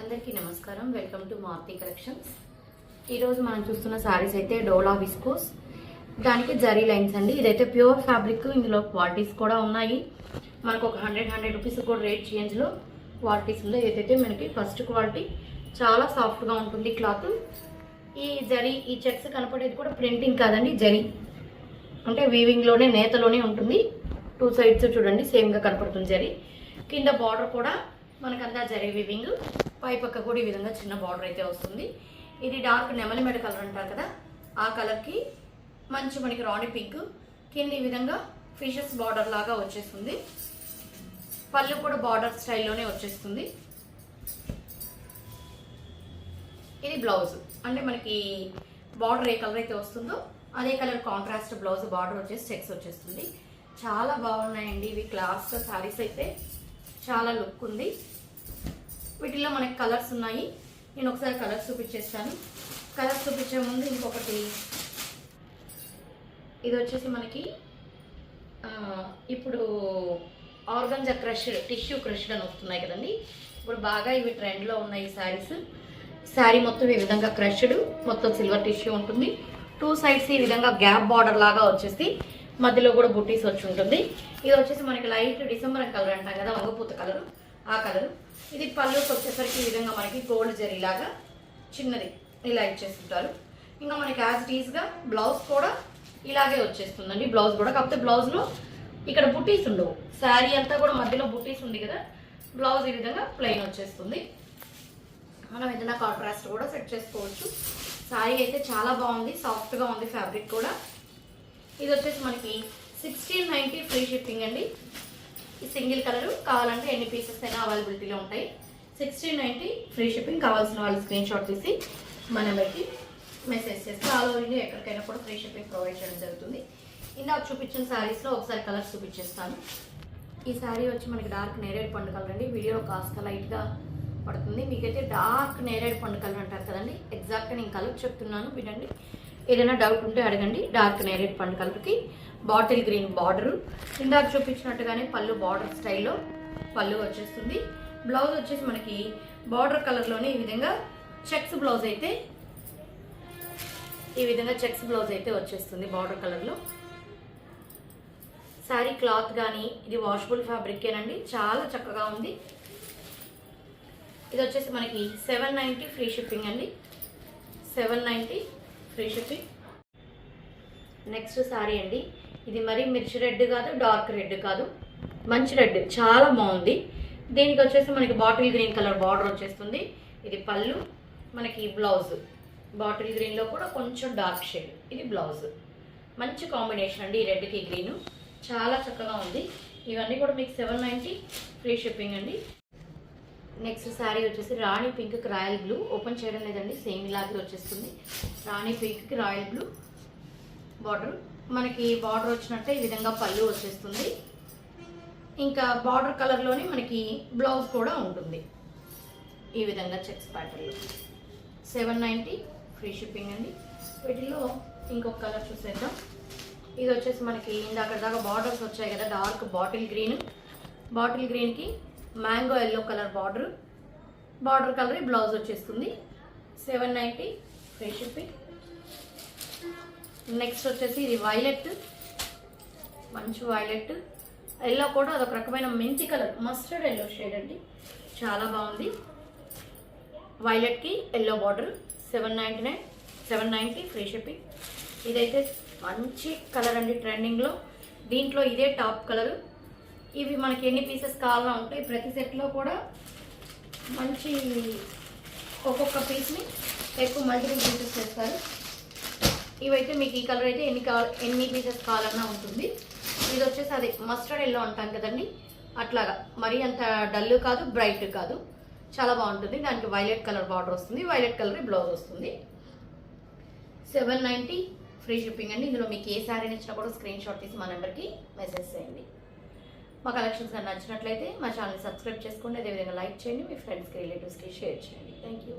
అందరికీ నమస్కారం. Welcome to Maruti collections. ఈరోజు మనం చూస్తున్న శారీస్ అయితే డోలా విస్కోస్, దానికి జరీ లైన్స్ అండి. ఇదైతే ప్యూర్ ఫ్యాబ్రిక్. ఇందులో క్వాలిటీస్ కూడా ఉన్నాయి. మనకు ఒక 100 రూపీస్ కూడా రేట్ చేంజ్లో క్వాలిటీస్ ఉంది. ఏదైతే మనకి ఫస్ట్ క్వాలిటీ చాలా సాఫ్ట్గా ఉంటుంది క్లాత్. ఈ జరీ ఈ చెక్స్ కనపడేది కూడా ప్రింటింగ్ కాదండి, జరీ అంటే వీవింగ్లోనే నేతలోనే ఉంటుంది. 2 సైడ్స్ చూడండి సేమ్గా కనపడుతుంది జరీ. కింద బార్డర్ కూడా మనకంతా జరీ వీవింగ్, పై పక్క కూడా ఈ విధంగా చిన్న బార్డర్ అయితే వస్తుంది. ఇది డార్క్ నెమలి మెడ కలర్ అంటారు కదా, ఆ కలర్కి మంచి మనకి రాణి పింక్, కింద ఈ విధంగా ఫిషెస్ బార్డర్ లాగా వచ్చేస్తుంది. పళ్ళు కూడా బార్డర్ స్టైల్లోనే వచ్చేస్తుంది. ఇది బ్లౌజ్, అంటే మనకి బార్డర్ ఏ కలర్ అయితే వస్తుందో అదే కలర్ కాంట్రాస్ట్ బ్లౌజ్, బార్డర్ వచ్చేసి చెక్స్ వచ్చేస్తుంది. చాలా బాగున్నాయండి ఇవి. క్లాస్ శారీస్ అయితే చాలా లుక్ ఉంది. వీటిలో మనకి కలర్స్ ఉన్నాయి. నేను ఒకసారి కలర్స్ చూపించేస్తాను. కలర్స్ చూపించే ముందు ఇంకొకటి, ఇది వచ్చేసి మనకి ఇప్పుడు ఆర్గంజా క్రష్, టిష్యూ క్రష్ అని వస్తున్నాయి కదండి. ఇప్పుడు బాగా ఇవి ట్రెండ్లో ఉన్నాయి ఈ శారీస్. శారీ మొత్తం ఈ విధంగా క్రష్డ్, మొత్తం సిల్వర్ టిష్యూ ఉంటుంది. 2 సైడ్స్ ఈ విధంగా గ్యాప్ బార్డర్ లాగా వచ్చేసి మధ్యలో కూడా బుట్టీస్ వచ్చి ఉంటుంది. ఇది వచ్చేసి మనకి లైట్ డిసెంబర్ కలర్ అంటాం కదా, వంగపూత కలర్, ఆ కలర్. ఇది పళ్ళుకి వచ్చేసరికి ఈ విధంగా మనకి గోల్డ్ జరీ లాగా చిన్నది ఇలా ఇచ్చేస్తుంటారు. ఇంకా మనకి యాజ్ ఇట్ ఈస్గా బ్లౌజ్ కూడా ఇలాగే వచ్చేస్తుందండి. బ్లౌజ్ కూడా, కాకపోతే బ్లౌజ్లో ఇక్కడ బుట్టీస్ ఉండవు. శారీ అంతా కూడా మధ్యలో బుట్టీస్ ఉంది కదా, బ్లౌజ్ ఈ విధంగా ప్లెయిన్ వచ్చేస్తుంది. మనం ఏదైనా కాంట్రాస్ట్ కూడా సెట్ చేసుకోవచ్చు. శారీ అయితే చాలా బాగుంది, సాఫ్ట్గా ఉంది ఫ్యాబ్రిక్ కూడా. ఇది వచ్చేసి మనకి 1690 ఫ్రీ షిప్పింగ్ అండి. ఈ సింగిల్ కలర్ కావాలంటే ఎన్ని పీసెస్ అయినా అవైలబిలిటీలో ఉంటాయి. 1690 ఫ్రీ షిప్పింగ్. కావాల్సిన వాళ్ళు స్క్రీన్ షాట్ తీసి మన నెంబర్కి మెసేజ్ చేస్తే ఆల్ ఓవర్ ఇండియా ఎక్కడికైనా కూడా ఫ్రీ షిప్పింగ్ ప్రొవైడ్ చేయడం జరుగుతుంది. ఇందాక చూపించిన శారీస్లో ఒకసారి కలర్స్ చూపించేస్తాను. ఈ శారీ వచ్చి మనకి డార్క్ నేరేడ్ పండు కలర్ అండి. వీడియో కాస్త లైట్గా పడుతుంది. మీకైతే డార్క్ నేరేడ్ పండు కలర్ అంటారు కదండి, ఎగ్జాక్ట్గా నేను కలర్ చెప్తున్నాను వినండి. ఏదైనా డౌట్ ఉంటే అడగండి. డార్క్ నేరేడ్ పండు కలర్కి బాటిల్ గ్రీన్ బార్డరు, ఇందాక చూపించినట్టుగానే పళ్ళు బార్డర్ స్టైల్లో పళ్ళు వచ్చేస్తుంది. బ్లౌజ్ వచ్చేసి మనకి బార్డర్ కలర్లోనే ఈ విధంగా చెక్స్ బ్లౌజ్ అయితే, ఈ విధంగా చెక్స్ బ్లౌజ్ అయితే వచ్చేస్తుంది బార్డర్ కలర్లో. శారీ క్లాత్ కానీ ఇది వాషబుల్ ఫ్యాబ్రికేనండి, చాలా చక్కగా ఉంది. ఇది వచ్చేసి మనకి 790 ఫ్రీ షిప్పింగ్ అండి. 790 ఫ్రీ షిప్పింగ్. నెక్స్ట్ శారీ అండి. ఇది మరీ మిర్చి రెడ్ కాదు, డార్క్ రెడ్ కాదు, మంచి రెడ్, చాలా బాగుంది. దీనికి వచ్చేసి మనకి బాటిల్ గ్రీన్ కలర్ బార్డర్ వచ్చేస్తుంది. ఇది పళ్ళు, మనకి బ్లౌజ్ బాటిల్ గ్రీన్లో కూడా కొంచెం డార్క్ షేడ్. ఇది బ్లౌజ్. మంచి కాంబినేషన్ అండి ఈ రెడ్కి గ్రీను, చాలా చక్కగా ఉంది. ఇవన్నీ కూడా మీకు 790 ఫ్రీ షిప్పింగ్ అండి. నెక్స్ట్ శారీ వచ్చేసి రాణి పింక్కి రాయల్ బ్లూ. ఓపెన్ చేయడం లేదండి, సేమ్ ఇలాగే వచ్చేస్తుంది. రాణి పింక్కి రాయల్ బ్లూ బార్డర్. మనకి బార్డర్ వచ్చినట్టే ఈ విధంగా పళ్ళు వచ్చేస్తుంది. ఇంకా బార్డర్ కలర్లోనే మనకి బ్లౌజ్ కూడా ఉంటుంది ఈ విధంగా చెక్స్ ప్యాటర్న్లో. 790 ఫ్రీ షిప్పింగ్ అండి. వీటిలో ఇంకొక కలర్ చూసేద్దాం. ఇది వచ్చేసి మనకి ఇందాక దాకా బార్డర్స్ వచ్చాయి కదా, డార్క్ బాటిల్ గ్రీన్, బాటిల్ గ్రీన్కి mango yellow colour border, border colour blouse వచ్చేస్తుంది. 790 ఫ్రీ షిప్పింగ్. నెక్స్ట్ వచ్చేసి ఇది వైలెట్, మంచి వైలెట్ ఎల్లో కూడా అదొక రకమైన మెంతి కలర్, మస్టర్డ్ ఎల్లో షేడ్ అండి, చాలా బాగుంది. వైలెట్కి ఎల్లో బార్డర్. 790 free shipping. ఇదైతే మంచి కలర్ అండి, ట్రెండింగ్లో. దీంట్లో ఇదే టాప్ కలర్. ఇవి మనకి ఎన్ని పీసెస్ కావాలా ఉంటాయి. ప్రతి సెట్లో కూడా మంచి ఒక్కొక్క పీస్ని ఎక్కువ మల్టిపుల్ పీసెస్ చేస్తారు. ఇవైతే మీకు ఈ కలర్ అయితే ఎన్ని పీసెస్ కావాలన్నా ఉంటుంది. ఇది వచ్చేసి అది మస్టర్డ్ ఎల్లో అంటాం కదండి, అట్లాగా మరీ అంత డల్ కాదు, బ్రైట్ కాదు, చాలా బాగుంటుంది. దానికి వైలెట్ కలర్ బార్డర్ వస్తుంది, వైలెట్ కలర్ బ్లౌజ్ వస్తుంది. 790 ఫ్రీ షిప్పింగ్ అండి. ఇందులో మీకు ఏ శారీ నచ్చినా కూడా స్క్రీన్ షాట్ తీసి మా నెంబర్కి మెసేజ్ చేయండి. మా కలెక్షన్స్ నచ్చినట్లయితే మా ఛానల్ సబ్స్క్రైబ్ చేసుకోండి. అదేవిధంగా లైక్ చేయండి, మీ ఫ్రెండ్స్కి రిలేటివ్స్కి షేర్ చేయండి. Thank you.